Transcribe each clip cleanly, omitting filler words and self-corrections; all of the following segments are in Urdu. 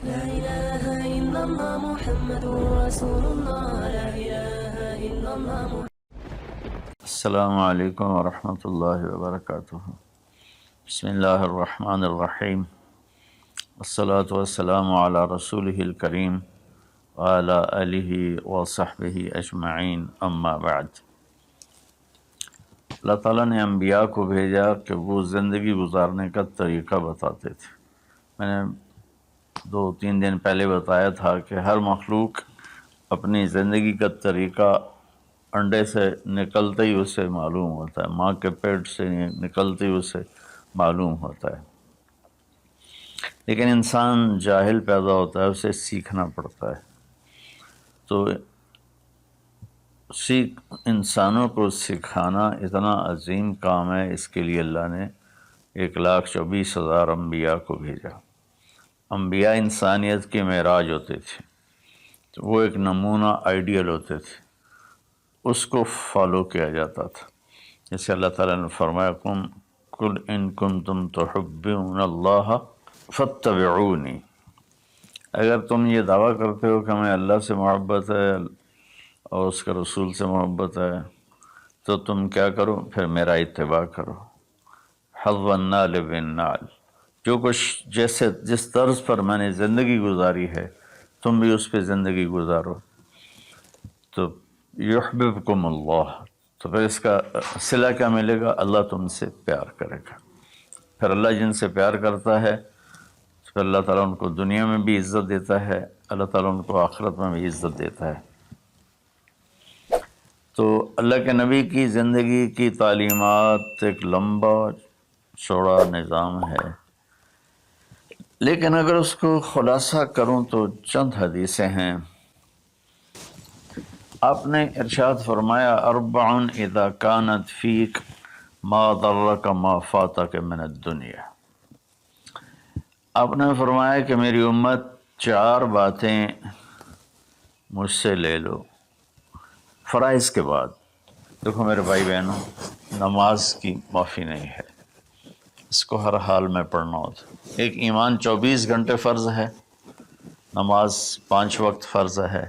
لا إله إلا الله محمد رسول الله لا إله إلا الله السلام علیکم ورحمۃ اللہ وبرکاتہ۔ بسم اللہ الرحمن الرحیم، والصلاة والسلام علی رسولہ الکریم وعلی آلہ وصحبہ اجمعین، اما بعد۔ اللہ تعالیٰ نے انبیاء کو بھیجا کہ وہ زندگی گزارنے کا طریقہ بتاتے تھے۔ میں نے 2-3 دن پہلے بتایا تھا کہ ہر مخلوق اپنی زندگی کا طریقہ انڈے سے نکلتے ہی اسے معلوم ہوتا ہے، ماں کے پیٹ سے نکلتے ہی اسے معلوم ہوتا ہے، لیکن انسان جاہل پیدا ہوتا ہے، اسے سیکھنا پڑتا ہے۔ تو انسانوں کو سکھانا اتنا عظیم کام ہے، اس کے لیے اللہ نے 1,24,000 انبیاء کو بھیجا۔ انبیاء انسانیت کے معراج ہوتے تھے، تو وہ ایک نمونہ آئیڈیل ہوتے تھے، اس کو فالو کیا جاتا تھا۔ جیسے اللہ تعالیٰ نے فرمایا قُلْ إِن كُنتُمْ تُحِبُّونَ اللَّهَ فَاتَّبِعُونِي، اگر تم یہ دعویٰ کرتے ہو کہ ہمیں اللہ سے محبت ہے اور اس کے رسول سے محبت ہے، تو تم کیا کرو؟ پھر میرا اتباع کرو۔ حَظَّ النَّالِ بِالنَّالِ، جو کچھ جس طرز پر میں نے زندگی گزاری ہے تم بھی اس پہ زندگی گزارو، تو یحببکم اللہ، تو پھر اس کا صلہ کیا ملے گا؟ اللہ تم سے پیار کرے گا۔ پھر اللہ جن سے پیار کرتا ہے پھر اللہ تعالیٰ ان کو دنیا میں بھی عزت دیتا ہے، اللہ تعالیٰ ان کو آخرت میں بھی عزت دیتا ہے۔ تو اللہ کے نبی کی زندگی کی تعلیمات ایک لمبا چوڑا نظام ہے، لیکن اگر اس کو خلاصہ کروں تو چند حدیثیں ہیں۔ آپ نے ارشاد فرمایا اربع اذا كانت فیک ما ضرک ما فاتک من الدنیا۔ آپ نے فرمایا کہ میری امت 4 باتیں مجھ سے لے لو فرائض کے بعد۔ دیکھو میرے بھائی بہنوں، نماز کی معافی نہیں ہے، اس کو ہر حال میں پڑھنا ہوتا ہے۔ ایک ایمان 24 گھنٹے فرض ہے، نماز 5 وقت فرض ہے،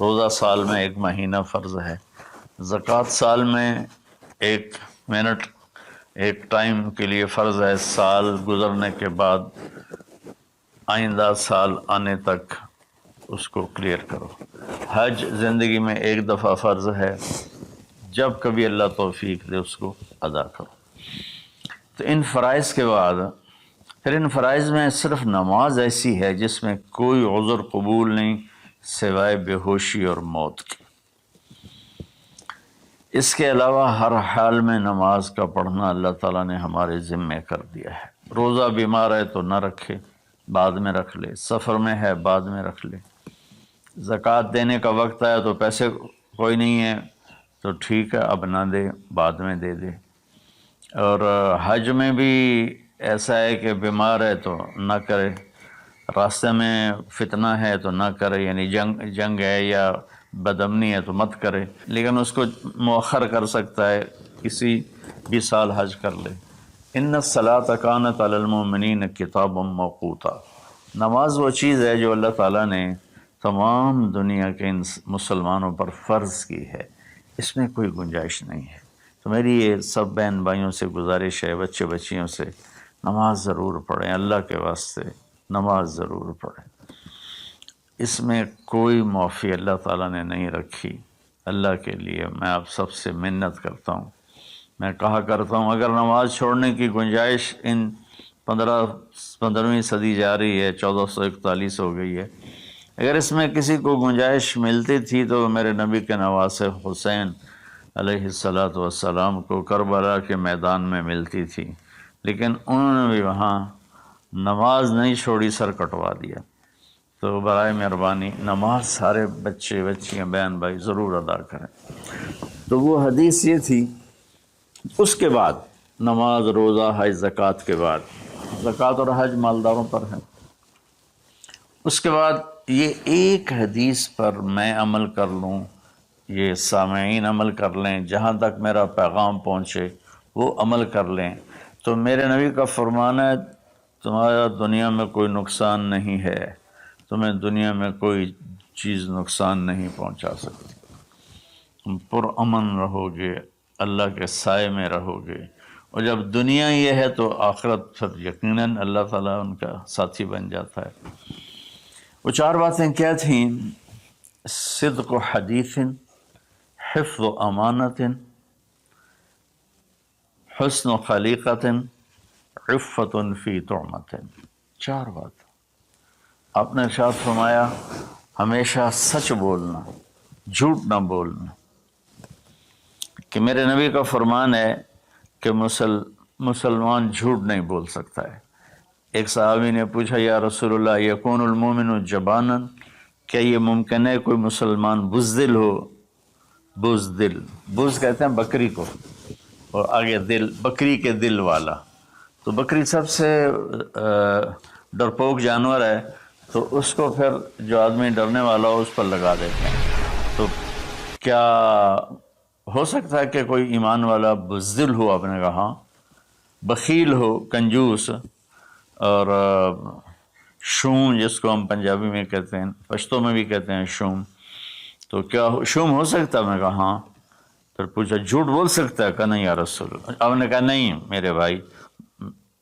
روزہ سال میں 1 مہینہ فرض ہے، زکوٰۃ سال میں 1 منٹ 1 ٹائم کے لیے فرض ہے، سال گزرنے کے بعد آئندہ سال آنے تک اس کو کلیئر کرو۔ حج زندگی میں 1 دفعہ فرض ہے، جب کبھی اللہ توفیق دے اس کو ادا کرو۔ تو ان فرائض کے بعد پھر ان فرائض میں صرف نماز ایسی ہے جس میں کوئی عذر قبول نہیں سوائے بے ہوشی اور موت کی۔ اس کے علاوہ ہر حال میں نماز کا پڑھنا اللہ تعالیٰ نے ہمارے ذمے کر دیا ہے۔ روزہ بیمار ہے تو نہ رکھے، بعد میں رکھ لے، سفر میں ہے بعد میں رکھ لے، زکوٰۃ دینے کا وقت آیا تو پیسے کوئی نہیں ہے تو ٹھیک ہے اب نہ دے، بعد میں دے دے۔ اور حج میں بھی ایسا ہے کہ بیمار ہے تو نہ کرے، راستے میں فتنہ ہے تو نہ کرے، یعنی جنگ ہے یا بدامنی ہے تو مت کرے، لیکن اس کو مؤخر کر سکتا ہے، کسی بھی سال حج کر لے۔ ان الصلاۃ کانت علی المؤمنین کتابا موقوتا، نماز وہ چیز ہے جو اللہ تعالیٰ نے تمام دنیا کے مسلمانوں پر فرض کی ہے، اس میں کوئی گنجائش نہیں ہے۔ تو میری یہ سب بہن بھائیوں سے گزارش ہے، بچے بچیوں سے، نماز ضرور پڑھیں، اللہ کے واسطے نماز ضرور پڑھیں۔ اس میں کوئی معافی اللہ تعالیٰ نے نہیں رکھی۔ اللہ کے لیے میں آپ سب سے منت کرتا ہوں، میں کہا کرتا ہوں اگر نماز چھوڑنے کی گنجائش ان 15ویں صدی جا رہی ہے، 1441 ہو گئی ہے، اگر اس میں کسی کو گنجائش ملتی تھی تو میرے نبی کے نواسے حسین علیہ السلام کو کربلا کے میدان میں ملتی تھی، لیکن انہوں نے بھی وہاں نماز نہیں چھوڑی، سر کٹوا دیا۔ تو برائے مہربانی نماز سارے بچے بچیاں بہن بھائی ضرور ادا کریں۔ تو وہ حدیث یہ تھی۔ اس کے بعد نماز، روزہ، حج، زکوٰۃ کے بعد، زکوٰۃ اور حج مالداروں پر ہے۔ اس کے بعد یہ ایک حدیث پر میں عمل کر لوں، یہ سامعین عمل کر لیں، جہاں تک میرا پیغام پہنچے وہ عمل کر لیں، تو میرے نبی کا فرمان ہے تمہارا دنیا میں کوئی نقصان نہیں ہے تمہیں دنیا میں کوئی چیز نقصان نہیں پہنچا سکتی، تم پرامن رہو گے، اللہ کے سائے میں رہو گے، اور جب دنیا یہ ہے تو آخرت پھر یقیناً اللہ تعالیٰ ان کا ساتھی بن جاتا ہے۔ وہ 4 باتیں کیا تھیں؟ صدق حدیث، حفظ امانت، حسن خلیقت، عفت فی طعمت۔ 4 بات آپ نے ارشاد فرمایا، ہمیشہ سچ بولنا، جھوٹ نہ بولنا، کہ میرے نبی کا فرمان ہے کہ مسلمان جھوٹ نہیں بول سکتا ہے۔ ایک صحابی نے پوچھا، یا رسول اللہ یکون المومن جبانا، کیا یہ ممکن ہے کوئی مسلمان بزدل ہو؟ بزدل، بز کہتے ہیں بکری کو، اور آگے دل، بکری کے دل والا۔ تو بکری سب سے ڈرپوک جانور ہے، تو اس کو پھر جو آدمی ڈرنے والا ہو اس پر لگا دیتے ہیں۔ تو کیا ہو سکتا ہے کہ کوئی ایمان والا بزدل ہو؟ آپ نے کہا ہاں، بخیل ہو، کنجوس، اور شوم جس کو ہم پنجابی میں کہتے ہیں، پشتو میں بھی کہتے ہیں شوم، تو کیا شوم ہو سکتا ہے؟ میں کہا ہاں۔ پھر پوچھا جھوٹ بول سکتا ہے؟ کہا نہیں یا رسول اللہ۔ آپ نے کہا نہیں میرے بھائی،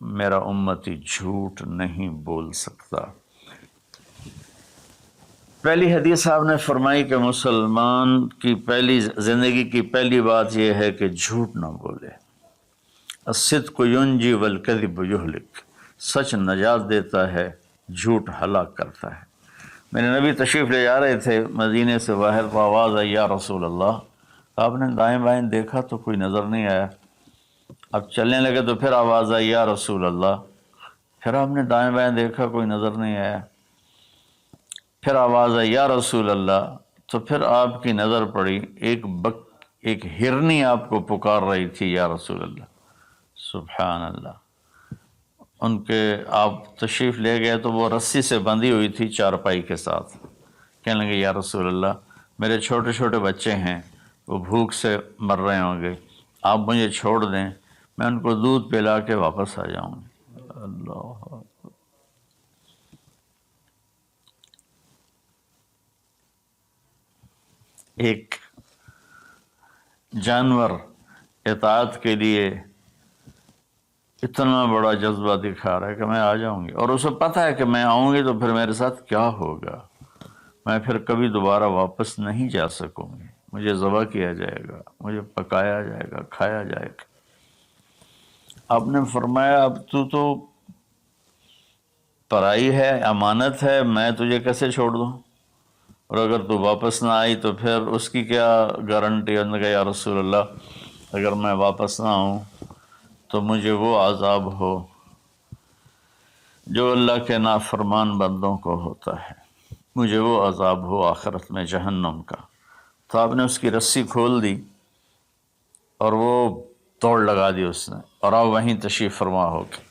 میرا امتی جھوٹ نہیں بول سکتا۔ پہلی حدیث آپ نے فرمائی کہ مسلمان کی پہلی زندگی کی پہلی بات یہ ہے کہ جھوٹ نہ بولے۔ الصدق ینجی والکذب یہلک، سچ نجات دیتا ہے، جھوٹ ہلاک کرتا ہے۔ میرے نبی تشریف لے جا رہے تھے مدینے سے باہر، تو آواز آئی یا رسول اللہ۔ آپ نے دائیں بائیں دیکھا تو کوئی نظر نہیں آیا۔ اب چلنے لگے تو پھر آواز آئی یا رسول اللہ۔ پھر آپ نے دائیں بائیں دیکھا، کوئی نظر نہیں آیا۔ پھر آواز آئی یا رسول اللہ، تو پھر آپ کی نظر پڑی، ایک ہرنی آپ کو پکار رہی تھی یا رسول اللہ۔ سبحان اللہ۔ ان کے آپ تشریف لے گئے تو وہ رسی سے بندھی ہوئی تھی چارپائی کے ساتھ۔ کہنے لگے یا رسول اللہ، میرے چھوٹے چھوٹے بچے ہیں، وہ بھوک سے مر رہے ہوں گے، آپ مجھے چھوڑ دیں، میں ان کو دودھ پلا کے واپس آ جاؤں گی۔ اللہ، ایک جانور اطاعت کے لیے اتنا بڑا جذبہ دکھا رہا ہے کہ میں آ جاؤں گی، اور اسے پتہ ہے کہ میں آؤں گی تو پھر میرے ساتھ کیا ہوگا، میں پھر کبھی دوبارہ واپس نہیں جا سکوں گی، مجھے ذبح کیا جائے گا، مجھے پکایا جائے گا، کھایا جائے گا۔ آپ نے فرمایا اب تو پرائی ہے، امانت ہے، میں تجھے کیسے چھوڑ دوں، اور اگر تو واپس نہ آئی تو پھر اس کی کیا گارنٹی؟ انہوں نے کہا یا رسول اللہ، اگر میں واپس نہ آؤں تو مجھے وہ عذاب ہو جو اللہ کے نافرمان بندوں کو ہوتا ہے، مجھے وہ عذاب ہو آخرت میں جہنم کا۔ تو آپ نے اس کی رسی کھول دی اور وہ توڑ لگا دی اس نے، اور آپ وہیں تشریف فرما ہو کے۔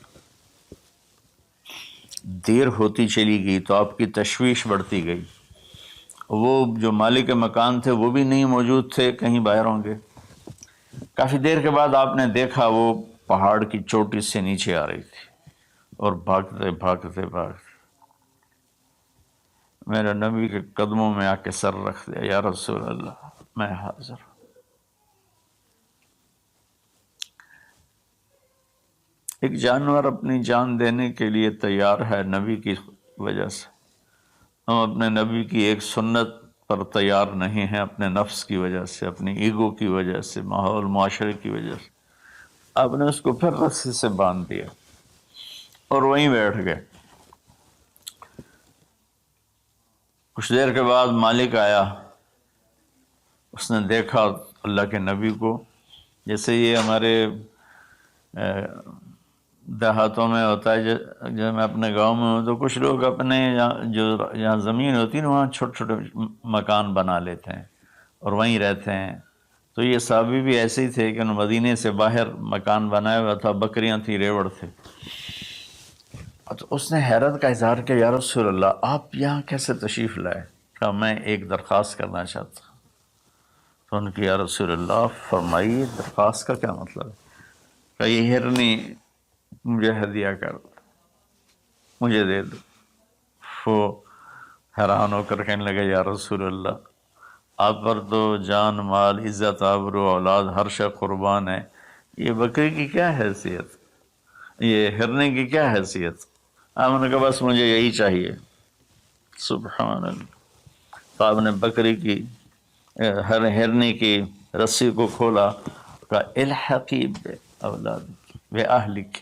دیر ہوتی چلی گئی تو آپ کی تشویش بڑھتی گئی۔ وہ جو مالک مکان تھے وہ بھی نہیں موجود تھے، کہیں باہر ہوں گے۔ کافی دیر کے بعد آپ نے دیکھا وہ پہاڑ کی چوٹی سے نیچے آ رہی تھی، اور بھاگتے بھاگتے بھاگتے میرے نبی کے قدموں میں آ کے سر رکھ دیا، یا رسول اللہ میں حاضر ہوں۔ ایک جانور اپنی جان دینے کے لیے تیار ہے نبی کی وجہ سے، ہم اپنے نبی کی ایک سنت پر تیار نہیں ہیں، اپنے نفس کی وجہ سے، اپنی ایگو کی وجہ سے، ماحول معاشرے کی وجہ سے۔ آپ نے اس کو پھر رسی سے باندھ دیا اور وہیں بیٹھ گئے۔ کچھ دیر کے بعد مالک آیا، اس نے دیکھا اللہ کے نبی کو، جیسے یہ ہمارے دیہاتوں میں ہوتا ہے، جب میں اپنے گاؤں میں ہوں تو کچھ لوگ اپنے جہاں زمین ہوتی ہے نا وہاں چھوٹے چھوٹے مکان بنا لیتے ہیں اور وہیں رہتے ہیں۔ تو یہ صحابی بھی ایسے ہی تھے کہ انہوں مدینے سے باہر مکان بنایا ہوا تھا، بکریاں تھیں، ریوڑ تھے۔ تو اس نے حیرت کا اظہار کیا، یا رسول اللہ آپ یہاں کیسے تشریف لائے؟ کہا میں ایک درخواست کرنا چاہتا ہوں۔ تو ان کی یا رسول اللہ فرمائیے، درخواست کا کیا مطلب ہے؟ کہ یہ ہرنی مجھے ہدیہ کر دو، مجھے دے دو۔ وہ حیران ہو کر کہنے لگے یا رسول اللہ آپ پر تو جان مال عزت آبرو اولاد ہر شے قربان ہے، یہ بکری کی کیا حیثیت، یہ ہرنے کی کیا حیثیت؟ آپ نے کہا بس مجھے یہی چاہیے۔ سبحان اللہ۔ تو آپ نے بکری کی ہرنے کی رسی کو کھولا، کہا الحقی بے اولادک بے اہلک،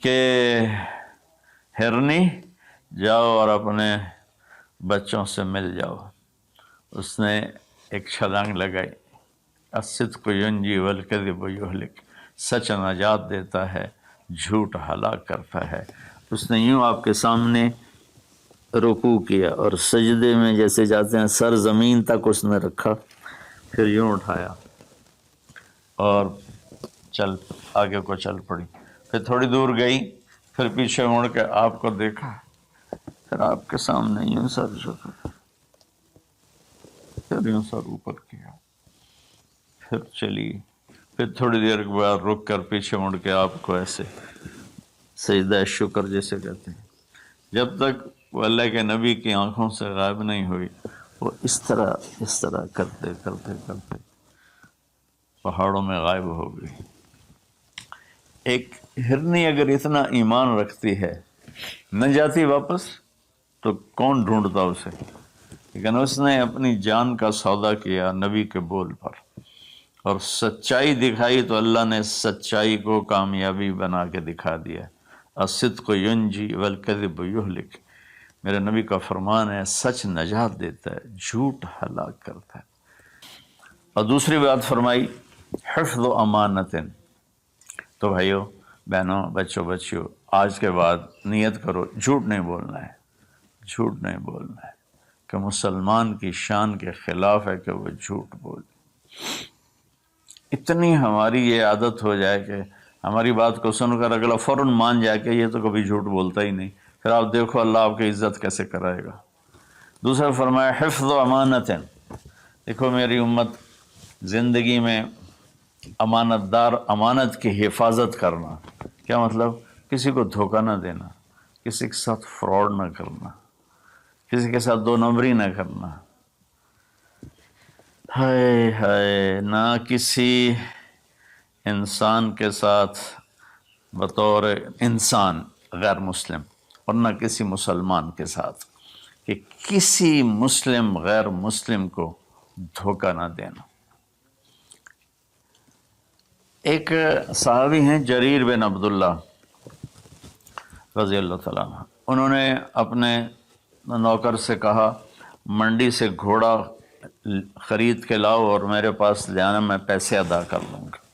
کہ ہرنی جاؤ اور اپنے بچوں سے مل جاؤ۔ اس نے ایک چھلانگ لگائی، الصدق ینجی والکذب یہلک، سچ نجات دیتا ہے، جھوٹ ہلاک کرتا ہے۔ اس نے یوں آپ کے سامنے رکوع کیا اور سجدے میں جیسے جاتے ہیں سر زمین تک اس نے رکھا، پھر یوں اٹھایا اور آگے کو چل پڑی۔ پھر تھوڑی دور گئی، پھر پیچھے مڑ کے آپ کو دیکھا، پھر آپ کے سامنے یوں سر جھکا، پھر یوں سر اوپر کیا، پھر چلی، پھر تھوڑی دیر کے بعد رک کر پیچھے مڑ کے آپ کو ایسے سجدہ شکر جیسے کہتے ہیں۔ جب تک وہ اللہ کے نبی کی آنکھوں سے غائب نہیں ہوئی، وہ اس طرح کرتے کرتے کرتے پہاڑوں میں غائب ہو گئی۔ ایک ہرنی اگر اتنا ایمان رکھتی ہے، نہ جاتی واپس تو کون ڈھونڈتا اسے؟ لیکن اس نے اپنی جان کا سودا کیا نبی کے بول پر اور سچائی دکھائی، تو اللہ نے سچائی کو کامیابی بنا کے دکھا دیا۔ الصدق ینجی والکذب یہلک، میرے نبی کا فرمان ہے سچ نجات دیتا ہے، جھوٹ ہلاک کرتا ہے۔ اور دوسری بات فرمائی حفظ و امانت۔ تو بھائیو بہنوں بچوں بچیوں، آج کے بعد نیت کرو جھوٹ نہیں بولنا ہے، جھوٹ نہیں بولنا ہے، کہ مسلمان کی شان کے خلاف ہے کہ وہ جھوٹ بولے۔ اتنی ہماری یہ عادت ہو جائے کہ ہماری بات کو سن کر اگلا فوراً مان جائے کہ یہ تو کبھی جھوٹ بولتا ہی نہیں، پھر آپ دیکھو اللہ آپ کی عزت کیسے کرائے گا۔ دوسرا فرمایا حفظ و امانت۔ دیکھو میری امت زندگی میں امانت دار، امانت کی حفاظت کرنا، کیا مطلب؟ کسی کو دھوکہ نہ دینا، کسی کے ساتھ فراڈ نہ کرنا، کسی کے ساتھ دو نمبری نہ کرنا، ہائے ہائے، نہ کسی انسان کے ساتھ بطور انسان غیر مسلم، اور نہ کسی مسلمان کے ساتھ، کہ کسی مسلم غیر مسلم کو دھوکہ نہ دینا۔ ایک صحابی ہیں جریر بن عبداللہ رضی اللہ تعالیٰ عنہ، انہوں نے اپنے نوکر سے کہا منڈی سے گھوڑا خرید کے لاؤ اور میرے پاس لے آنا، میں پیسے ادا کر لوں گا۔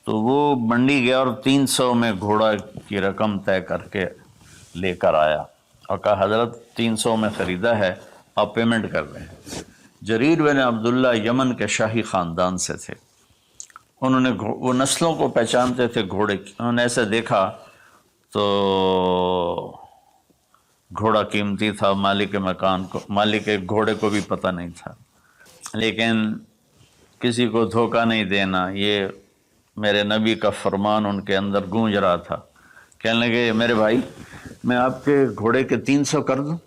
تو وہ منڈی گیا اور 300 میں گھوڑا کی رقم طے کر کے لے کر آیا اور کہا حضرت 300 میں خریدا ہے، آپ پیمنٹ کر دیں۔ جریر بن عبداللہ یمن کے شاہی خاندان سے تھے، انہوں نے وہ نسلوں کو پہچانتے تھے گھوڑے کی، انہوں نے ایسے دیکھا تو گھوڑا قیمتی تھا، مالک مکان کو، مالک گھوڑے کو بھی پتہ نہیں تھا، لیکن کسی کو دھوکہ نہیں دینا، یہ میرے نبی کا فرمان ان کے اندر گونج رہا تھا۔ کہنے لگے میرے بھائی میں آپ کے گھوڑے کے 300 کر دوں؟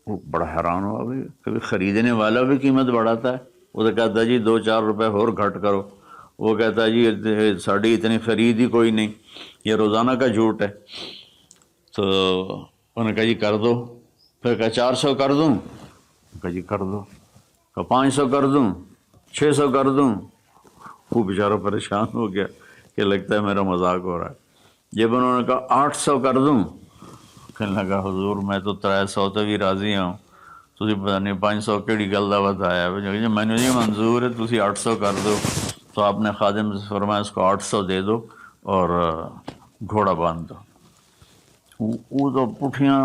وہ بڑا حیران ہوا، بھائی کبھی خریدنے والا بھی قیمت بڑھاتا ہے؟ وہ تو کہتا جی 2-4 روپے اور گھٹ کرو، وہ کہتا جی ساڑی اتنی خرید ہی کوئی نہیں، یہ روزانہ کا جھوٹ ہے۔ تو انہوں نے کہا جی کر دو، پھر کہا 400 کر دوں؟ کہا جی کر دو، کہا 500 کر دوں، 600 کر دوں؟ وہ بیچارہ پریشان ہو گیا کہ لگتا ہے میرا مذاق ہو رہا ہے۔ جب انہوں نے کہا 800 کر دوں؟ کہنے لگا حضور میں تو 300 تے بھی راضی ہوں، تسی پتہ نہیں 500 کیڑی گل دا بتایا، میں نے جی منظور ہے تسی 800 کر دو۔ تو آپ نے خادم سے فرمایا اس کو 800 دے دو اور گھوڑا باندھ دو۔ وہ تو پٹھیاں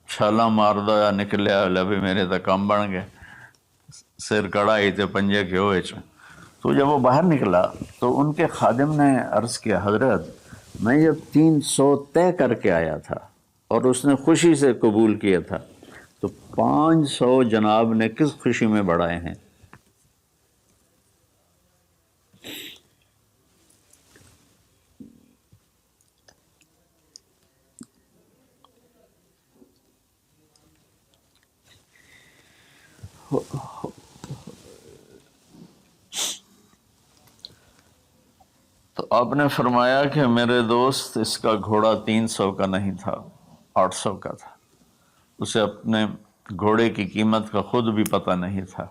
چھالاں ماردا یا نکلیا بھی میرے تو کام بن گئے، سر کڑائی تے پنجے کے ہوئے۔ تو جب وہ باہر نکلا تو ان کے خادم نے عرض کیا حضرت میں جب 300 طے کر کے آیا تھا اور اس نے خوشی سے قبول کیا تھا، تو 500 جناب نے کس خوشی میں بڑھائے ہیں؟ تو آپ نے فرمایا کہ میرے دوست اس کا گھوڑا 300 کا نہیں تھا، 800 کا تھا، اسے اپنے گھوڑے کی قیمت کا خود بھی پتہ نہیں تھا،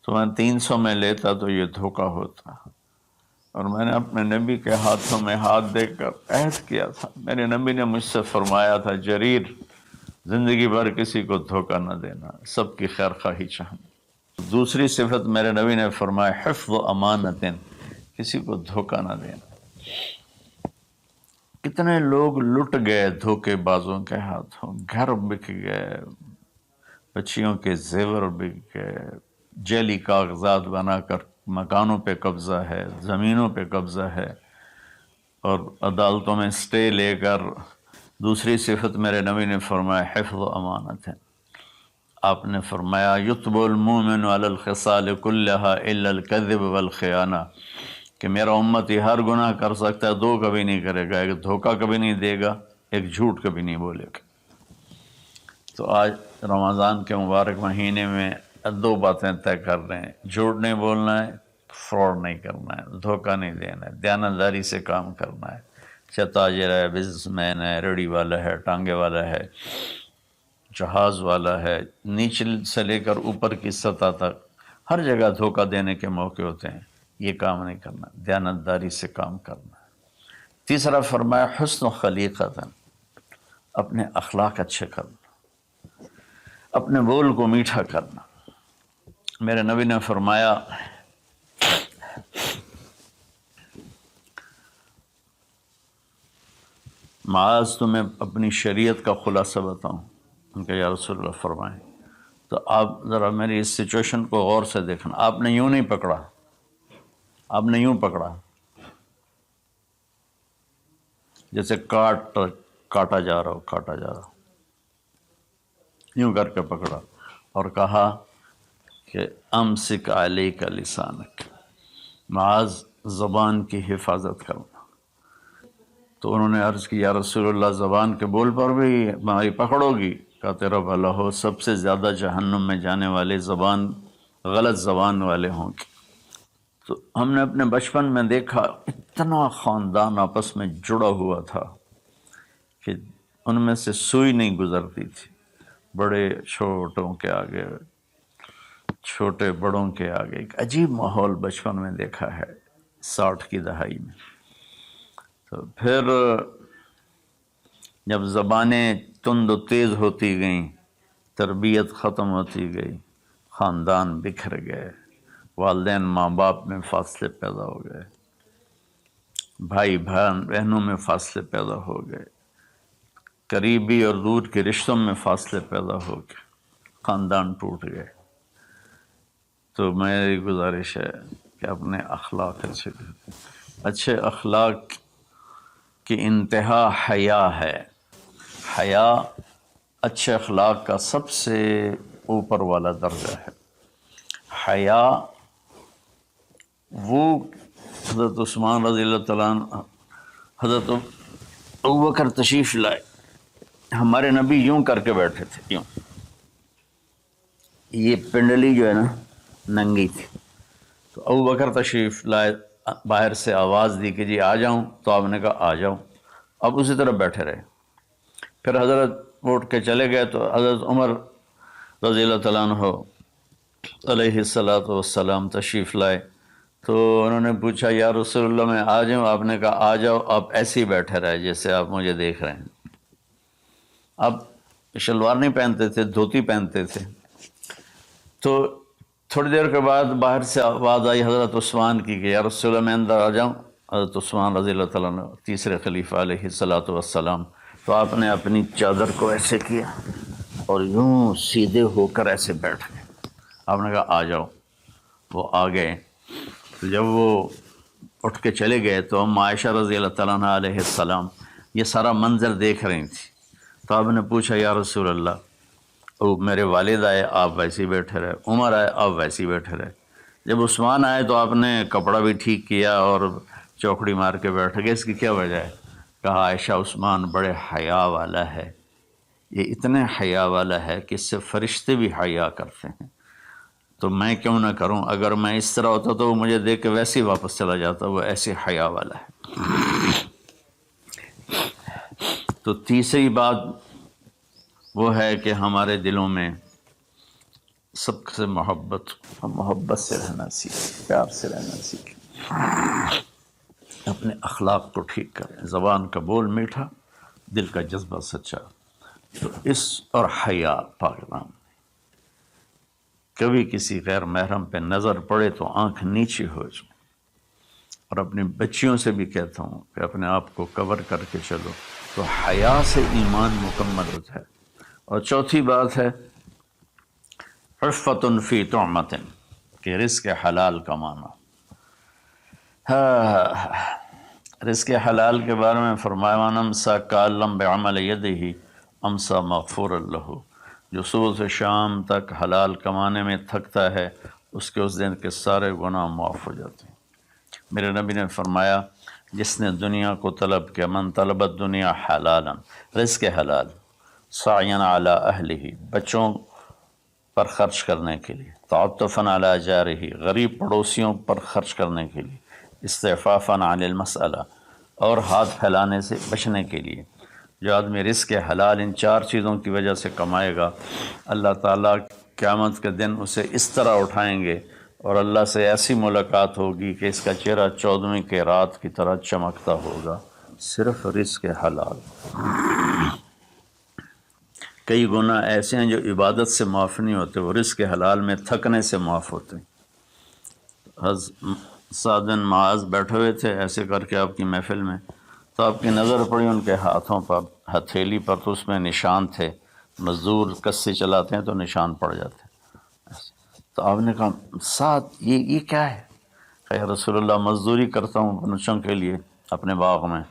تو میں 300 میں لیتا تو یہ دھوکہ ہوتا، اور میں نے اپنے نبی کے ہاتھوں میں ہاتھ دے کر عہد کیا تھا، میرے نبی نے مجھ سے فرمایا تھا جریر زندگی بھر کسی کو دھوکہ نہ دینا، سب کی خیر خواہی چاہنا۔ دوسری صفت میرے نبی نے فرمایا حفظ امانت، کسی کو دھوکہ نہ دینا۔ کتنے لوگ لٹ گئے دھوکے بازوں کے ہاتھوں، گھر بک گئے، بچیوں کے زیور بک گئے، جعلی کاغذات بنا کر مکانوں پہ قبضہ ہے، زمینوں پہ قبضہ ہے، اور عدالتوں میں سٹے لے کر۔ دوسری صفت میرے نبی نے فرمایا حفظ امانت ہے۔ آپ نے فرمایا یتب المؤمن علی الخصال کلہا الا الکذب والخیانہ، کہ میرا امتی ہر گناہ کر سکتا ہے، دو کبھی نہیں کرے گا، ایک دھوکہ کبھی نہیں دے گا، ایک جھوٹ کبھی نہیں بولے گا۔ تو آج رمضان کے مبارک مہینے میں دو باتیں طے کر رہے ہیں، جھوٹ نہیں بولنا ہے، فراڈ نہیں کرنا ہے، دھوکہ نہیں دینا ہے، دیانتداری سے کام کرنا ہے، چاہے تاجر ہے، بزنس مین ہے، ریڑھی والا ہے، ٹانگے والا ہے، جہاز والا ہے، نیچے سے لے کر اوپر کی سطح تک ہر جگہ دھوکہ دینے کے موقع ہوتے ہیں، یہ کام نہیں کرنا، دیانتداری سے کام کرنا ہے۔ تیسرا فرمایا حسن خلیقۃ، اپنے اخلاق اچھے کرنا، اپنے بول کو میٹھا کرنا۔ میرے نبی نے فرمایا معاذ تمہیں اپنی شریعت کا خلاصہ بتاؤں؟ ان کا یا رسول اللہ فرمائیں۔ تو آپ ذرا میری اس سچویشن کو غور سے دیکھنا، آپ نے یوں نہیں پکڑا، آپ نے یوں پکڑا جیسے کاٹا جا رہا، یوں کر کے پکڑا اور کہا کہ امسک علیک لسانک، معاذ زبان کی حفاظت کرنا۔ تو انہوں نے عرض کی یا رسول اللہ زبان کے بول پر بھی ہماری پکڑو گی؟ کہا تیرا بھلا ہو، سب سے زیادہ جہنم میں جانے والے غلط زبان والے ہوں گے۔ تو ہم نے اپنے بچپن میں دیکھا اتنا خاندان آپس میں جڑا ہوا تھا کہ ان میں سے سوئی نہیں گزرتی تھی، بڑے چھوٹوں کے آگے، چھوٹے بڑوں کے آگے، ایک عجیب ماحول بچپن میں دیکھا ہے 60 کی دہائی میں۔ تو پھر جب زبانیں تند و تیز ہوتی گئیں، تربیت ختم ہوتی گئی، خاندان بکھر گئے، والدین ماں باپ میں فاصلے پیدا ہو گئے، بھائی بہنوں میں فاصلے پیدا ہو گئے، قریبی اور دور کے رشتوں میں فاصلے پیدا ہو گئے، خاندان ٹوٹ گئے۔ تو میری گزارش ہے کہ اپنے اخلاق اچھے اخلاق کی انتہا حیا ہے۔ حیا اچھے اخلاق کا سب سے اوپر والا درجہ ہے۔ حیا وہ حضرت عثمان رضی اللہ تعالیٰ عنہ، حضرت ابوبکر تشریف لائے، ہمارے نبی یوں کر کے بیٹھے تھے، یوں، یہ پنڈلی جو ہے نا ننگی تھی، تو ابوبکر تشریف لائے، باہر سے آواز دی کہ جی آ جاؤں، تو آپ نے کہا آ جاؤں، اب اسی طرح بیٹھے رہے۔ پھر حضرت اٹھ کے چلے گئے تو حضرت عمر رضی اللہ تعالیٰ عنہ علیہ الصلاۃ والسلام تشریف لائے، تو انہوں نے پوچھا یا رسول اللہ میں آ جاؤں؟ آپ نے کہا آ جاؤ، آپ ایسے ہی بیٹھے رہے جیسے آپ مجھے دیکھ رہے ہیں۔ آپ شلوار نہیں پہنتے تھے، دھوتی پہنتے تھے۔ تو تھوڑی دیر کے بعد باہر سے آواز آئی حضرت عثمان کی کہ یا رسول اللہ میں اندر آ جاؤں؟ حضرت عثمان رضی اللہ تعالیٰ عنہ تیسرے خلیفہ علیہ الصلاۃ والسلام، تو آپ نے اپنی چادر کو ایسے کیا اور یوں سیدھے ہو کر ایسے بیٹھ گئے۔ آپ نے کہا آ جاؤ، وہ آ گئے۔ جب وہ اٹھ کے چلے گئے تو ہم عائشہ رضی اللہ تعالیٰ عنہ علیہ السلام یہ سارا منظر دیکھ رہی تھی، تو آپ نے پوچھا یا رسول اللہ، میرے والد آئے آپ ویسے ہی بیٹھے رہے، عمر آئے آپ ویسے ہی بیٹھے رہے، جب عثمان آئے تو آپ نے کپڑا بھی ٹھیک کیا اور چوکڑی مار کے بیٹھ گئے، اس کی کیا وجہ ہے؟ کہا عائشہ عثمان بڑے حیا والا ہے، یہ اتنے حیا والا ہے کہ اس سے فرشتے بھی حیا کرتے ہیں۔ تو میں کیوں نہ کروں؟ اگر میں اس طرح ہوتا تو وہ مجھے دیکھ کے ویسے ہی واپس چلا جاتا، وہ ایسے حیا والا ہے۔ تو تیسری بات وہ ہے کہ ہمارے دلوں میں سب سے محبت سے رہنا سیکھیں، پیار سے رہنا سیکھیں، اپنے اخلاق کو ٹھیک کریں، زبان کا بول میٹھا، دل کا جذبہ سچا۔ تو اس اور حیا پاک نام، کبھی کسی غیر محرم پہ نظر پڑے تو آنکھ نیچی ہو جائے۔ اور اپنی بچیوں سے بھی کہتا ہوں کہ اپنے آپ کو کور کر کے چلو، تو حیا سے ایمان مکمل ہوتا ہے۔ اور چوتھی بات ہے عفۃ فی طعمۃ، کہ رزق حلال کمانا۔ رزق حلال کے بارے میں فرمایا من امسا کالم بعمل یدہ امسا مغفورا لہ، جو صبح سے شام تک حلال کمانے میں تھکتا ہے اس کے اس دن کے سارے گناہ معاف ہو جاتے ہیں۔ میرے نبی نے فرمایا جس نے دنیا کو طلب کیا، من طلب الدنیا حلالا، رزق حلال، سعیا علی اہلہ، بچوں پر خرچ کرنے کے لیے، تعطفا علی جارہ، غریب پڑوسیوں پر خرچ کرنے کے لیے، استعفافا عن المسألہ، اور ہاتھ پھیلانے سے بچنے کے لیے۔ جو آدمی رزق حلال ان چار چیزوں کی وجہ سے کمائے گا، اللہ تعالیٰ قیامت کے دن اسے اس طرح اٹھائیں گے اور اللہ سے ایسی ملاقات ہوگی کہ اس کا چہرہ 14ویں کی رات کی طرح چمکتا ہوگا، صرف رزق حلال۔ کئی گناہ ایسے ہیں جو عبادت سے معاف نہیں ہوتے، وہ رزق حلال میں تھکنے سے معاف ہوتے ہیں۔ سعد بن معاذ بیٹھے ہوئے تھے ایسے کر کے آپ کی محفل میں، تو آپ کی نظر پڑی ان کے ہاتھوں پر، ہتھیلی پر، تو اس میں نشان تھے۔ مزدور کسی چلاتے ہیں تو نشان پڑ جاتے ہیں۔ تو آپ نے کہا سعد یہ کیا ہے؟ کہ یا رسول اللہ مزدوری کرتا ہوں بچوں کے لیے اپنے باغ میں،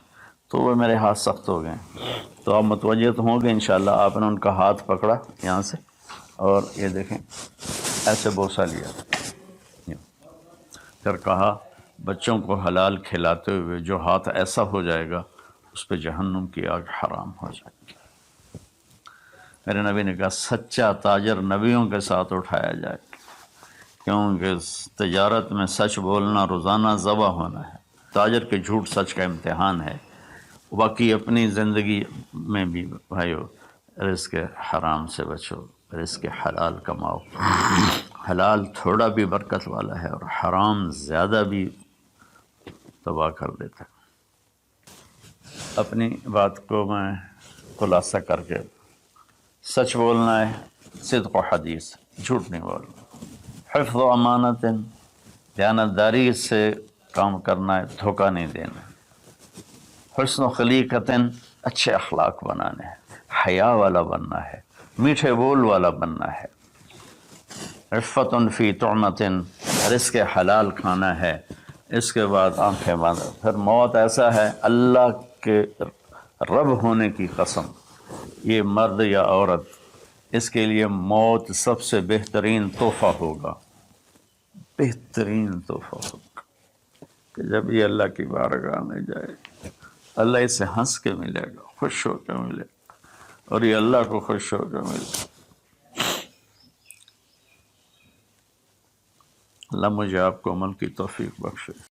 تو وہ میرے ہاتھ سخت ہو گئے۔ تو آپ متوجہ تو ہوں گے انشاءاللہ۔ آپ نے ان کا ہاتھ پکڑا یہاں سے اور یہ دیکھیں ایسے بوسہ لیا، پھر کہا بچوں کو حلال کھلاتے ہوئے جو ہاتھ ایسا ہو جائے گا اس پہ جہنم کی آگ حرام ہو جائے گی۔ میرے نبی نے کہا سچا تاجر نبیوں کے ساتھ اٹھایا جائے، کیونکہ تجارت میں سچ بولنا روزانہ ذبح ہونا ہے۔ تاجر کے جھوٹ سچ کا امتحان ہے۔ باقی اپنی زندگی میں بھی بھائیو رزق حرام سے بچو، رزق حلال کماؤ۔ حلال تھوڑا بھی برکت والا ہے اور حرام زیادہ بھی تباہ کر دیتا ہے۔ اپنی بات کو میں خلاصہ کر کے، سچ بولنا ہے، صدق و حدیث، جھوٹ نہیں بولنا، حفظ و امانت، دیانتداری سے کام کرنا ہے، دھوکہ نہیں دینا، حسن و خلیقت، اچھے اخلاق بنانے ہیں، حیا والا بننا ہے، میٹھے بول والا بننا ہے، عفت فی طعمت، رزق حلال کھانا ہے۔ اس کے بعد آنکھیں بند، پھر موت ایسا ہے اللہ کے رب ہونے کی قسم، یہ مرد یا عورت، اس کے لیے موت سب سے بہترین تحفہ ہوگا، بہترین تحفہ ہوگا کہ جب یہ اللہ کی بارگاہ میں جائے، اللہ اسے ہنس کے ملے گا، خوش ہو کے ملے گا، اور یہ اللہ کو خوش ہو کے ملے گا۔ اللہ مجھے آپ کو عمل کی توفیق بخشے۔